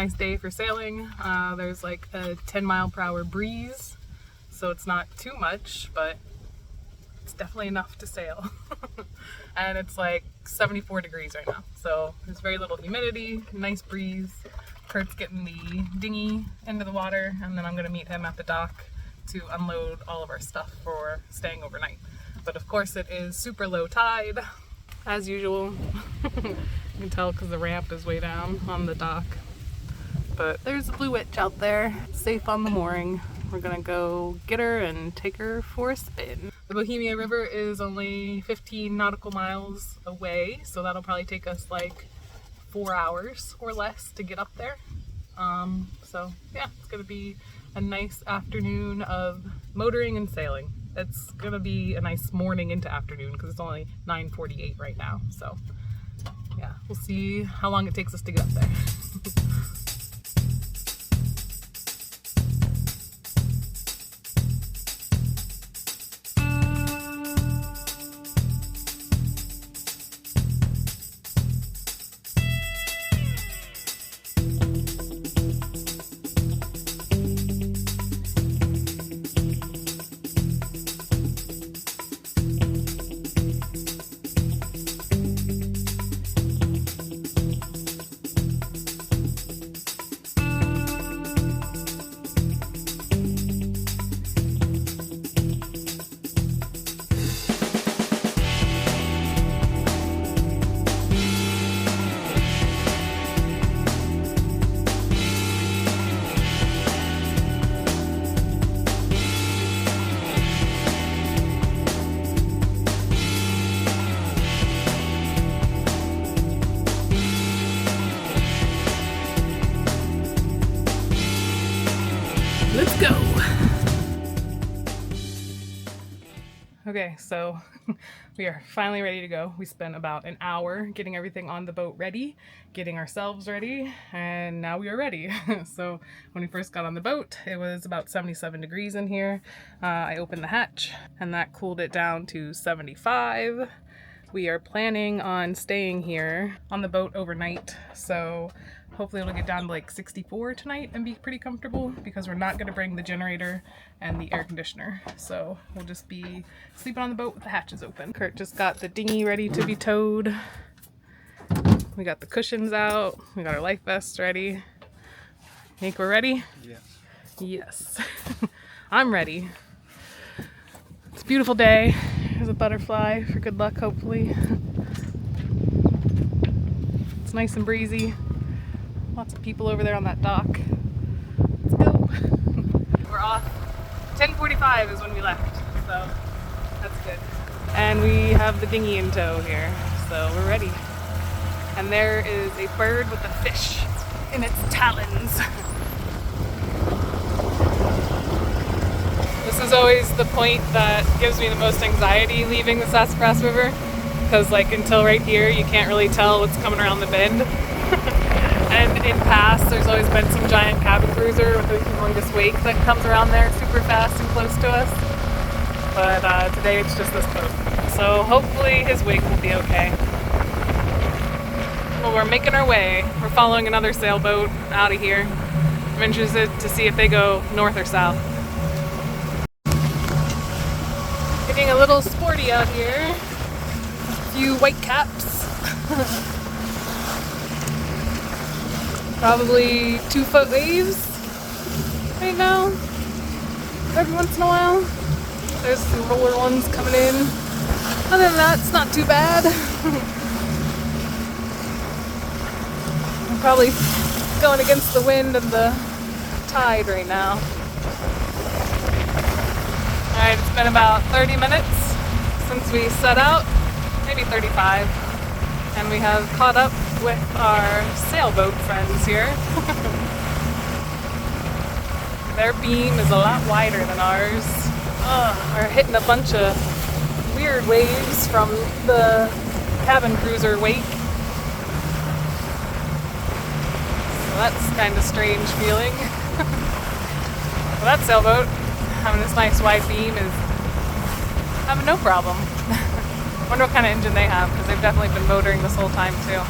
nice day for sailing. There's like a 10-mile-per-hour breeze, so it's not too much, but it's definitely enough to sail. And it's like 74 degrees right now, so there's very little humidity, nice breeze. Kurt's getting the dinghy into the water, and then I'm gonna meet him at the dock to unload all of our stuff for staying overnight. But of course it is super low tide, as usual. You can tell because the ramp is way down on the dock. But there's a blue witch out there, safe on the mooring. We're gonna go get her and take her for a spin. The Bohemia River is only 15 nautical miles away, so that'll probably take us like 4 hours or less to get up there. So yeah, it's gonna be a nice afternoon of motoring and sailing. It's gonna be a nice morning into afternoon because it's only 9:48 right now. So yeah, we'll see how long it takes us to get up there. Let's go! Okay, so we are finally ready to go. We spent about an hour getting everything on the boat ready, getting ourselves ready, and now we are ready. So when we first got on the boat, it was about 77 degrees in here. I opened the hatch and that cooled it down to 75. We are planning on staying here on the boat overnight, so hopefully it'll get down to like 64 tonight and be pretty comfortable because we're not going to bring the generator and the air conditioner. So we'll just be sleeping on the boat with the hatches open. Kurt just got the dinghy ready to be towed. We got the cushions out. We got our life vests ready. Think we're ready? Yes. Yes. I'm ready. It's a beautiful day. There's a butterfly for good luck, hopefully. It's nice and breezy. Lots of people over there on that dock. Let's go. We're off. 10:45 is when we left, so that's good. And we have the dinghy in tow here, so we're ready. And there is a bird with a fish in its talons. This is always the point that gives me the most anxiety leaving the Sassafras River, because like until right here you can't really tell what's coming around the bend. And in past there's always been some giant cabin cruiser with a humongous wake that comes around there super fast and close to us. But today it's just this boat. So hopefully his wake will be okay. Well, we're making our way. We're following another sailboat out of here. I'm interested to see if they go north or south. Getting a little sporty out here. A few white caps. Probably 2-foot waves right now. Every once in a while. There's some roller ones coming in. Other than that, it's not too bad. I'm probably going against the wind and the tide right now. Alright, it's been about 30 minutes since we set out, maybe 35, and we have caught up with our sailboat friends here. Their beam is a lot wider than ours. We're hitting a bunch of weird waves from the cabin cruiser wake. So that's kind of strange feeling. Well, that sailboat, having this nice wide beam, is having no problem. Wonder what kind of engine they have, because they've definitely been motoring this whole time too.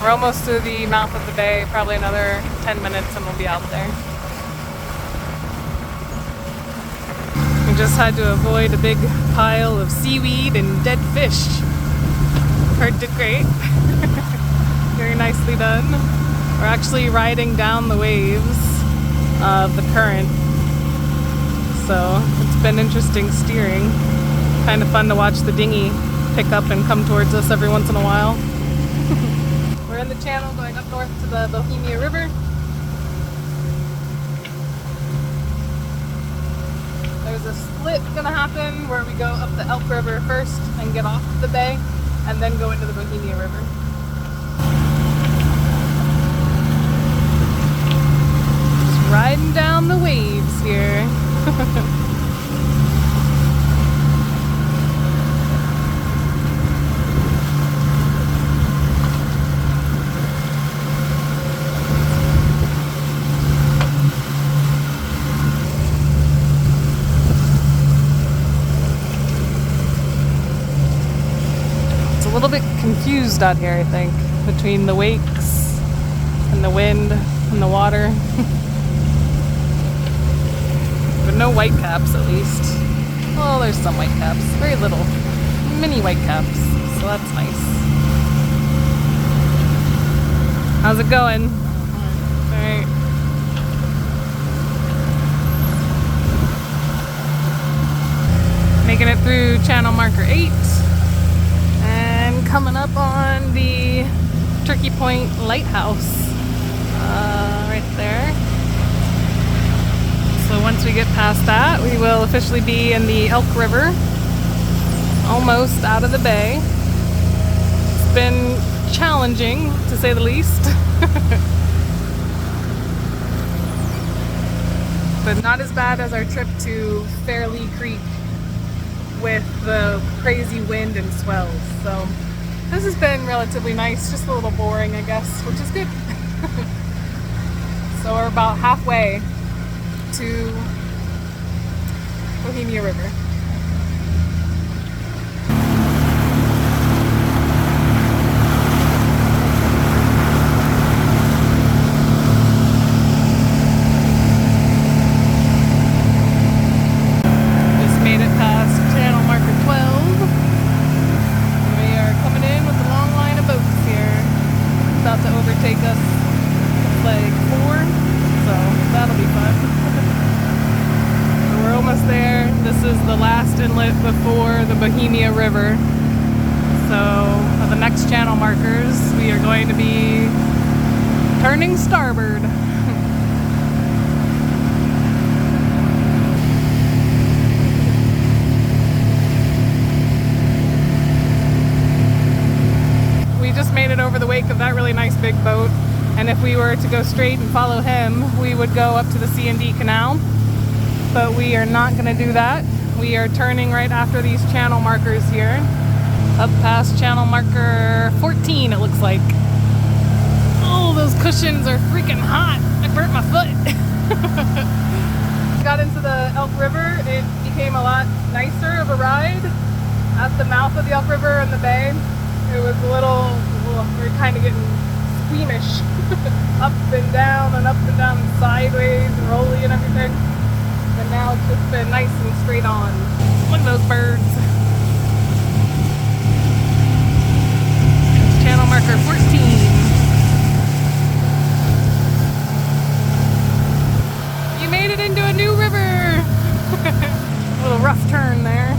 We're almost to the mouth of the bay, probably another 10 minutes and we'll be out there. We just had to avoid a big pile of seaweed and dead fish. Kurt did great. Very nicely done. We're actually riding down the waves of the current, so it's been interesting steering. Kind of fun to watch the dinghy pick up and come towards us every once in a while. We're in the channel going up north to the Bohemia River. There's a split gonna happen where we go up the Elk River first and get off the bay, and then go into the Bohemia River. Just riding down the waves here. A little bit confused out here, I think, between the wakes and the wind and the water. But no white caps, at least. Oh, there's some white caps. Very little. Mini white caps. So that's nice. How's it going? Alright. Making it through channel marker 8. And coming up on the Turkey Point Lighthouse, right there. So once we get past that, we will officially be in the Elk River, almost out of the bay. It's been challenging, to say the least. But not as bad as our trip to Fairleigh Creek with the crazy wind and swells. So this has been relatively nice, just a little boring, I guess, which is good. So we're about halfway to Bohemia River. Before the Bohemia River. So for the next channel markers, we are going to be turning starboard. We just made it over the wake of that really nice big boat, and if we were to go straight and follow him, we would go up to the C&D Canal, but we are not going to do that. We are turning right after these channel markers here, up past channel marker 14, it looks like. Oh, those cushions are freaking hot. I burnt my foot. Got into the Elk River. It became a lot nicer of a ride at the mouth of the Elk River and the bay. It was a little, we were kind of getting squeamish. Up and down and sideways and rolly and everything. And now it's just been nice and straight on. Look at those birds. It's channel marker 14. You made it into a new river. A little rough turn there.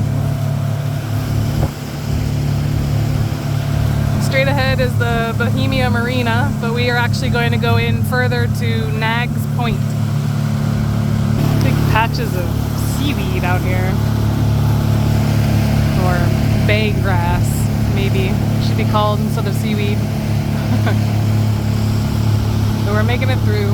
Straight ahead is the Bohemia Marina, but we are actually going to go in further to Nags Point. Patches of seaweed out here, or bay grass, maybe it should be called instead of seaweed. So we're making it through.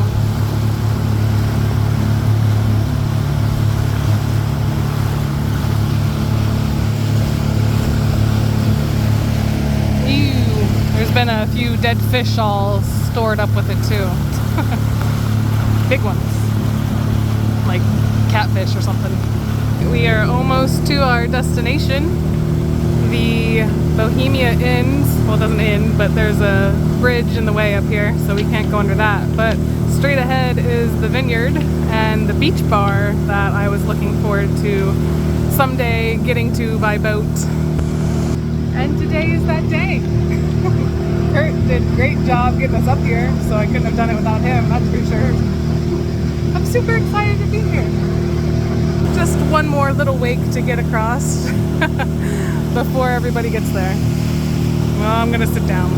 Ew, there's been a few dead fish all stored up with it too. Big ones, like catfish or something. We are almost to our destination. the Bohemia Inn. Well, it doesn't end, but there's a bridge in the way up here, so we can't go under that. But straight ahead is the vineyard and the beach bar that I was looking forward to someday getting to by boat. And today is that day. Kurt did a great job getting us up here, so I couldn't have done it without him, that's for sure. I'm super excited to be here. Just one more little wake to get across before everybody gets there. Well, I'm gonna sit down.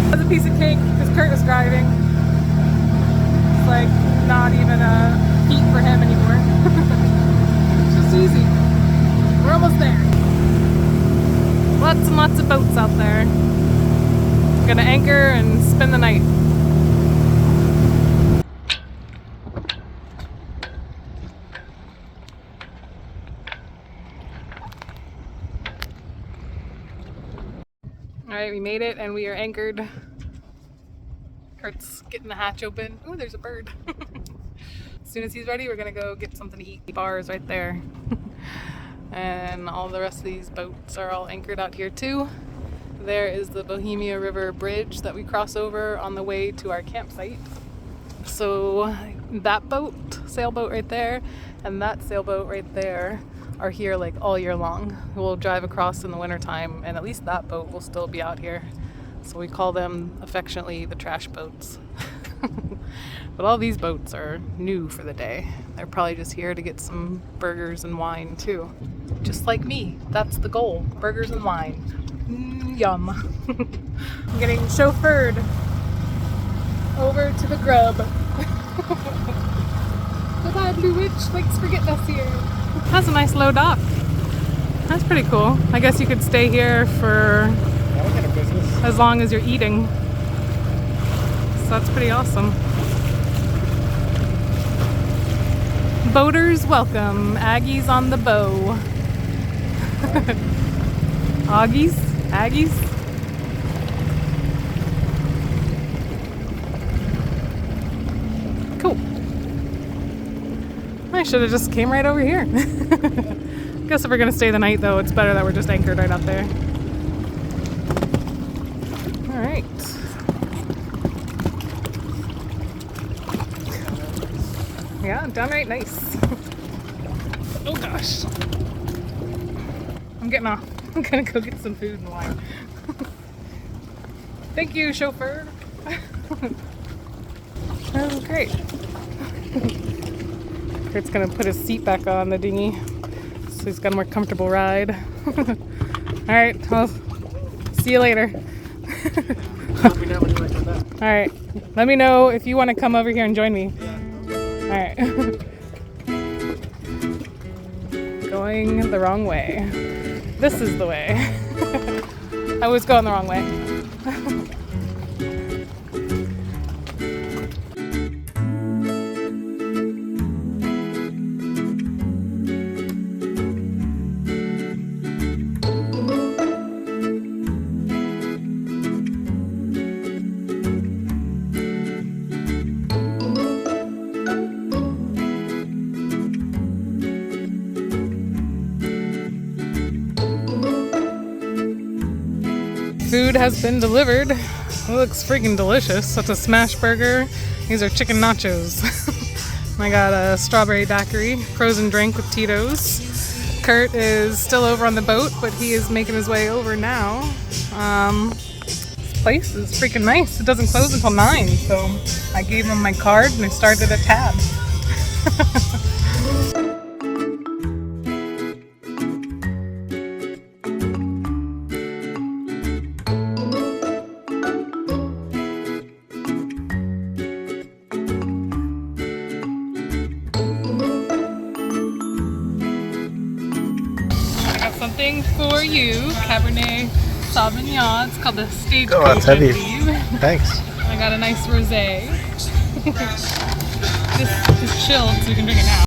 That's a piece of cake because Kurt was driving. It's like not even a feat for him anymore. It's just easy. We're almost there. Lots and lots of boats out there. Gonna anchor and spend the night. Alright, we made it and we are anchored. Kurt's getting the hatch open. Ooh, there's a bird. As soon as he's ready, we're gonna go get something to eat. The bar is right there. And all the rest of these boats are all anchored out here too. There is the Bohemia River bridge that we cross over on the way to our campsite. So that boat, sailboat right there, and that sailboat right there are here like all year long. We'll drive across in the wintertime, and at least that boat will still be out here. So we call them affectionately the trash boats. But all these boats are new for the day. They're probably just here to get some burgers and wine too. Just like me, that's the goal, burgers and wine. Yum. I'm getting chauffeured over to the grub. Goodbye, Blue Witch, thanks for getting us here. That's a nice low dock. That's pretty cool. I guess you could stay here for as long as you're eating. So that's pretty awesome. Boaters welcome. Aggie's on the bow. Augies? Aggies? Cool. I should have just came right over here. Guess if we're gonna stay the night though, it's better that we're just anchored right out there. Alright. Yeah, downright nice. Oh gosh. I'm getting off. I'm gonna go get some food and wine. Thank you, chauffeur. Oh, great. Kurt's gonna put his seat back on the dinghy so he's got a more comfortable ride. Alright, well, see you later. Alright, let me know if you want to come over here and join me. Alright. Going the wrong way. This is the way. I was going the wrong way. Food has been delivered. It looks freaking delicious. That's a smash burger. These are chicken nachos. I got a strawberry daiquiri, frozen drink with Tito's. Kurt is still over on the boat, but he is making his way over now. This place is freaking nice. It doesn't close until 9, so I gave him my card and I started a tab. Something for you, Cabernet Sauvignon. It's called the Stagecoach. Oh, that's heavy. Thanks. I got a nice rosé. This is chilled, so you can drink it now.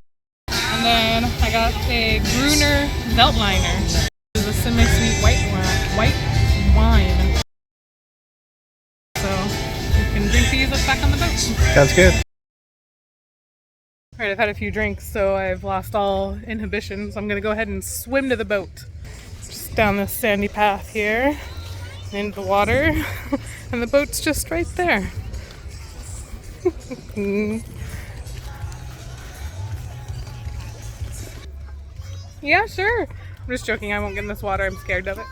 And then I got a Gruner Veltliner. This is a semi-sweet white wine. So ease us back on the boat. Sounds good. Alright, I've had a few drinks, so I've lost all inhibitions. I'm gonna go ahead and swim to the boat. Just down this sandy path here, into the water, and the boat's just right there. Yeah, sure. I'm just joking, I won't get in this water, I'm scared of it.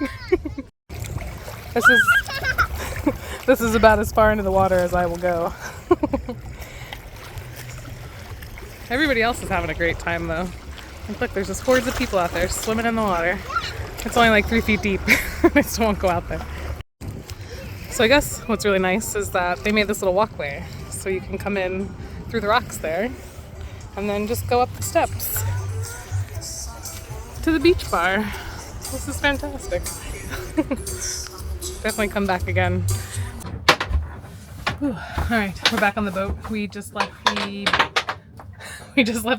This is about as far into the water as I will go. Everybody else is having a great time though. And look, there's just hordes of people out there swimming in the water. It's only like 3 feet deep. I still won't go out there. So I guess what's really nice is that they made this little walkway so you can come in through the rocks there and then just go up the steps to the beach bar. This is fantastic. Definitely come back again. Whew. All right, we're back on the boat. We just left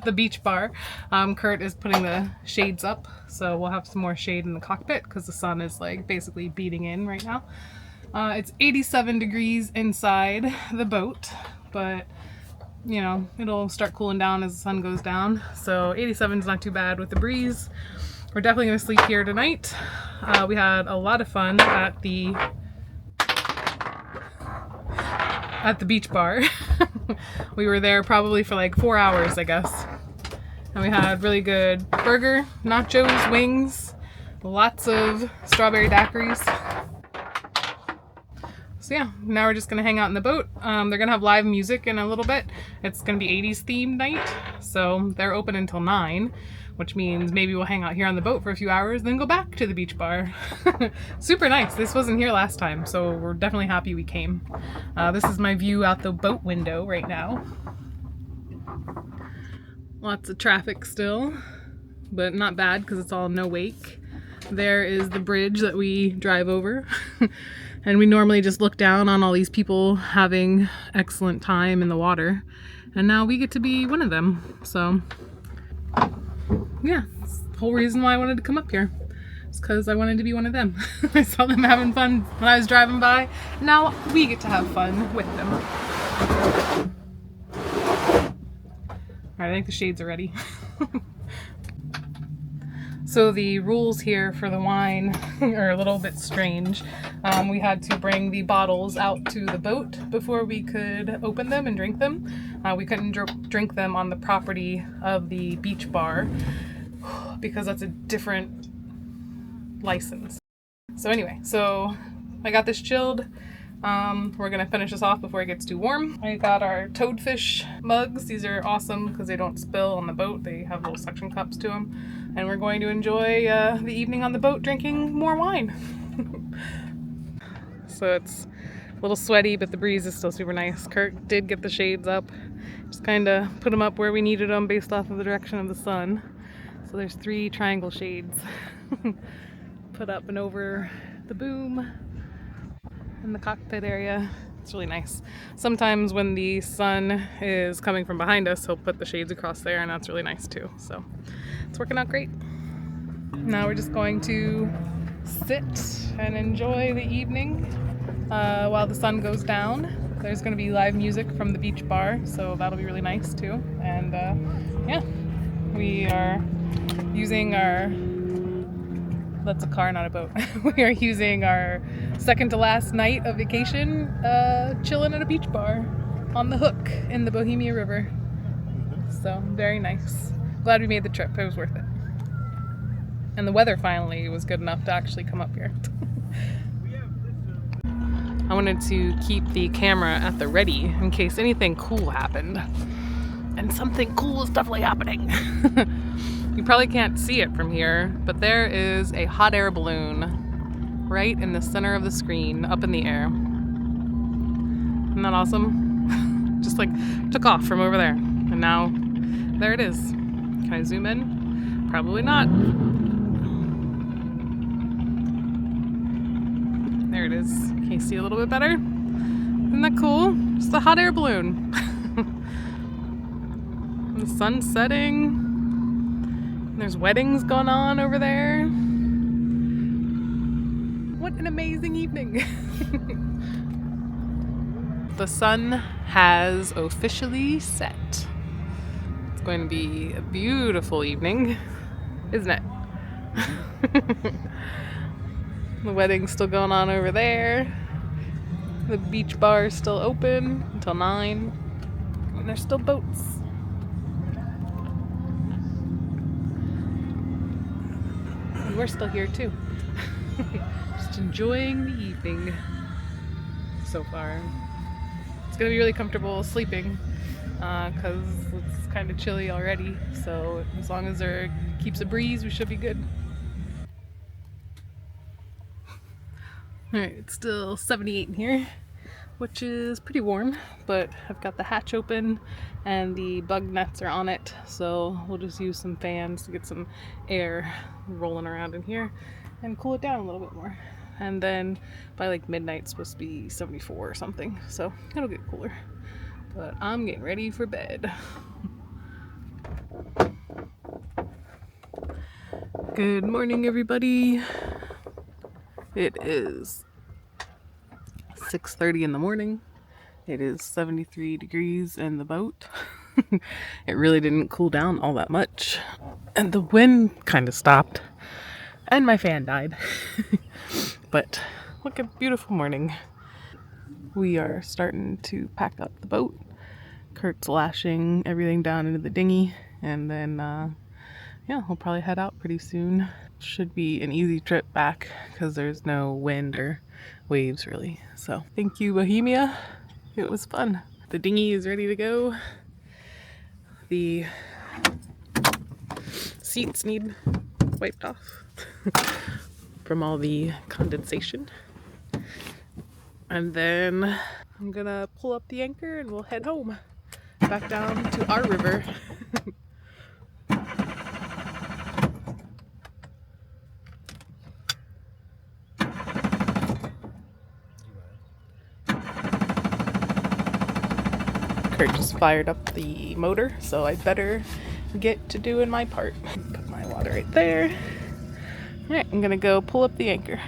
the beach bar. Kurt is putting the shades up, so we'll have some more shade in the cockpit because the sun is like basically beating in right now. It's 87 degrees inside the boat, but you know, it'll start cooling down as the sun goes down. So 87 is not too bad with the breeze. We're definitely gonna sleep here tonight. We had a lot of fun at the beach bar. We were there probably for like 4 hours, I guess. And we had really good burger, nachos, wings, lots of strawberry daiquiris. So yeah, now we're just gonna hang out in the boat. They're gonna have live music in a little bit. It's gonna be 80s themed night. So they're open until 9, which means maybe we'll hang out here on the boat for a few hours, then go back to the beach bar. Super nice. This wasn't here last time, so we're definitely happy we came. This is my view out the boat window right now. Lots of traffic still, but not bad because it's all no wake. There is the bridge that we drive over. And we normally just look down on all these people having excellent time in the water. And now we get to be one of them. So yeah, that's the whole reason why I wanted to come up here. It's because I wanted to be one of them. I saw them having fun when I was driving by. Now we get to have fun with them. All right, I think the shades are ready. So the rules here for the wine are a little bit strange. We had to bring the bottles out to the boat before we could open them and drink them. We couldn't drink them on the property of the beach bar because that's a different license. So anyway, so I got this chilled. We're gonna finish this off before it gets too warm. I got our toadfish mugs. These are awesome because they don't spill on the boat. They have little suction cups to them. And we're going to enjoy the evening on the boat drinking more wine. So it's a little sweaty, but the breeze is still super nice. Kurt did get the shades up. Just kind of put them up where we needed them based off of the direction of the sun. So there's 3 triangle shades put up and over the boom in the cockpit area. It's really nice. Sometimes when the sun is coming from behind us, he'll put the shades across there, and that's really nice too. So it's working out great. Now we're just going to sit and enjoy the evening while the sun goes down. There's going to be live music from the beach bar, so that'll be really nice too. And yeah, we are using our, that's a car, not a boat. We are using our second to last night of vacation, chilling at a beach bar on the hook in the Bohemia River. So very nice. Glad we made the trip. It was worth it. And the weather finally was good enough to actually come up here. I wanted to keep the camera at the ready in case anything cool happened. And something cool is definitely happening. You probably can't see it from here, but there is a hot air balloon right in the center of the screen, up in the air. Isn't that awesome? Just like took off from over there, and now there it is. Can I zoom in? Probably not. There it is. Can you see a little bit better? Isn't that cool? Just a hot air balloon. The sun's setting. There's weddings going on over there. What an amazing evening. The sun has officially set. It's going to be a beautiful evening, isn't it? The wedding's still going on over there. The beach bar is still open until 9. And there's still boats. And we're still here too. Just enjoying the evening so far. It's gonna be really comfortable sleeping because it's kind of chilly already. So as long as there keeps a breeze, we should be good. Alright, it's still 78 in here, which is pretty warm, but I've got the hatch open and the bug nets are on it, so we'll just use some fans to get some air rolling around in here and cool it down a little bit more. And then by like midnight it's supposed to be 74 or something, so it'll get cooler. But I'm getting ready for bed. Good morning, everybody. It is 6:30 in the morning. It is 73 degrees in the boat. It really didn't cool down all that much. And the wind kind of stopped. And my fan died. But look at beautiful morning. We are starting to pack up the boat. Kurt's lashing everything down into the dinghy. And then, yeah, we'll probably head out pretty soon. Should be an easy trip back because there's no wind or waves really. So thank you, Bohemia. It was fun. The dinghy is ready to go. The seats need wiped off from all the condensation. And then I'm gonna pull up the anchor and we'll head home. Back down to our river. Kurt just fired up the motor, so I better get to doing my part. Put my water right there. Alright, I'm gonna go pull up the anchor.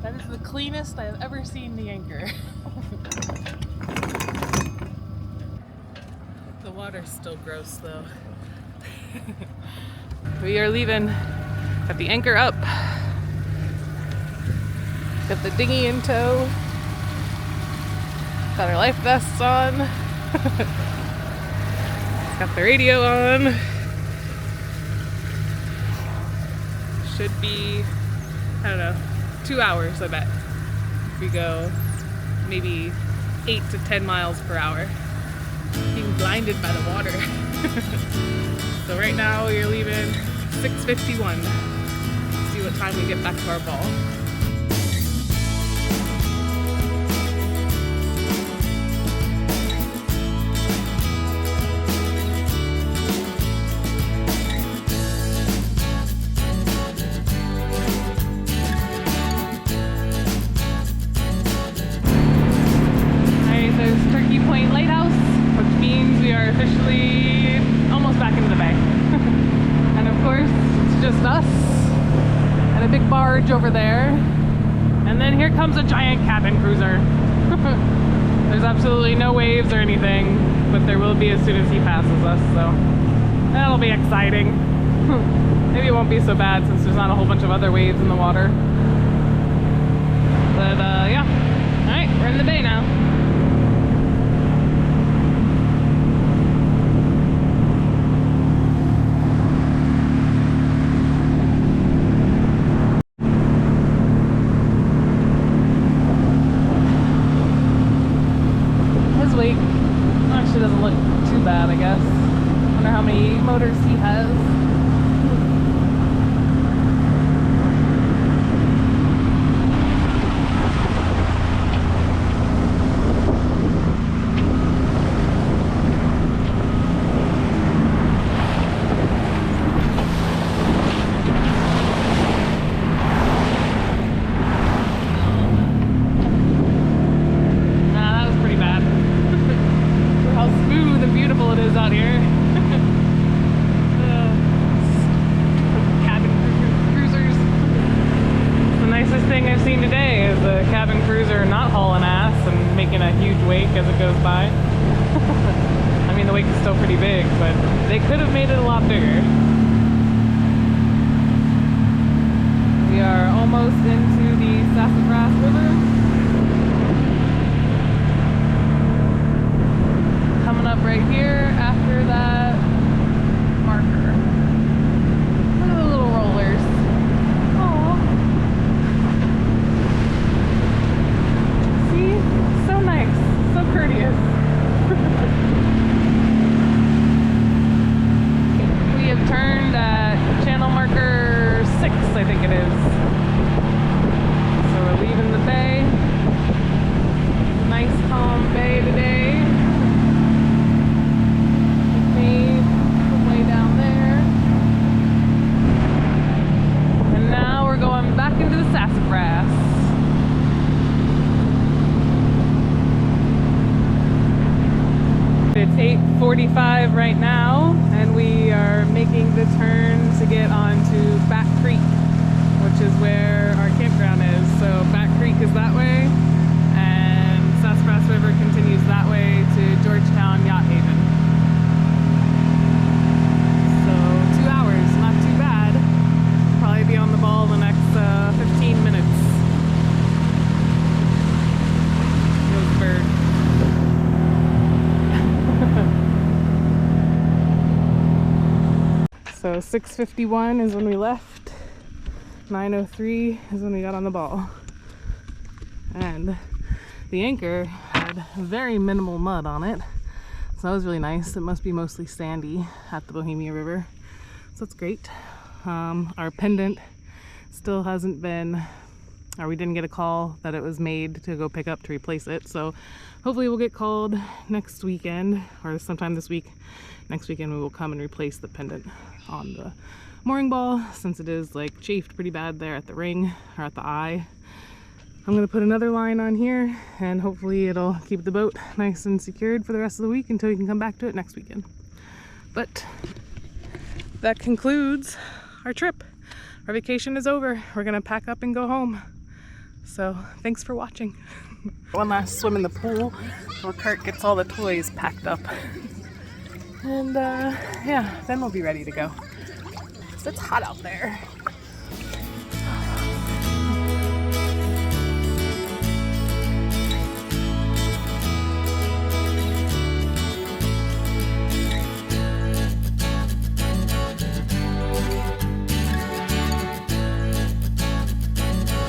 That is the cleanest I have ever seen the anchor. The water's still gross though. We are leaving. Got the anchor up. Got the dinghy in tow. Got our life vests on. Got the radio on. Should be, I don't know, 2 hours, I bet. If we go maybe 8 to 10 miles per hour. Being blinded by the water. So right now we're leaving 6:51. See what time we get back to our ball. Officially almost back into the bay. And of course it's just us and a big barge over there, and then here comes a giant cabin cruiser. There's absolutely no waves or anything, but there will be as soon as he passes us, so that'll be exciting. Maybe it won't be so bad since there's not a whole bunch of other waves in the water. But yeah, alright, we're in the bay now. Actually doesn't look too bad, I guess. Wonder how many motors he has. making a huge wake as it goes by. I mean, the wake is still pretty big, but they could have made it a lot bigger. We are almost into the Sassafras River. Coming up right here after that marker. Look at the little rollers. Aww. See? So nice. So courteous. We have turned at channel marker 6, I think it is. So we're leaving the bay. Nice calm bay today. Way down there. And now we're going back into the Sassafras. It's 8:45 right now, and we are making the turn to get onto Back Creek, which is where our campground is. So Back Creek is that way, and Sassafras River continues that way to Georgetown Yacht Haven. So 2 hours, not too bad. Probably be on the ball the next 15 minutes. Those birds. So 6:51 is when we left. 9:03 is when we got on the ball. And the anchor had very minimal mud on it. So that was really nice. It must be mostly sandy at the Bohemia River. So that's great. Our pendant still hasn't been, or we didn't get a call that it was made to go pick up to replace it. So hopefully we'll get called next weekend or sometime this week. Next weekend we will come and replace the pendant on the mooring ball, since it is like chafed pretty bad there at the ring or at the eye. I'm gonna put another line on here and hopefully it'll keep the boat nice and secured for the rest of the week until we can come back to it next weekend. But that concludes our trip. Our vacation is over. We're gonna pack up and go home. So thanks for watching. One last swim in the pool while Kurt gets all the toys packed up. And yeah, then we'll be ready to go. So it's hot out there.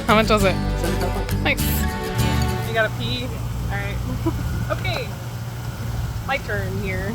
How much was it? Nice. You gotta pee? Alright. Okay. My turn here.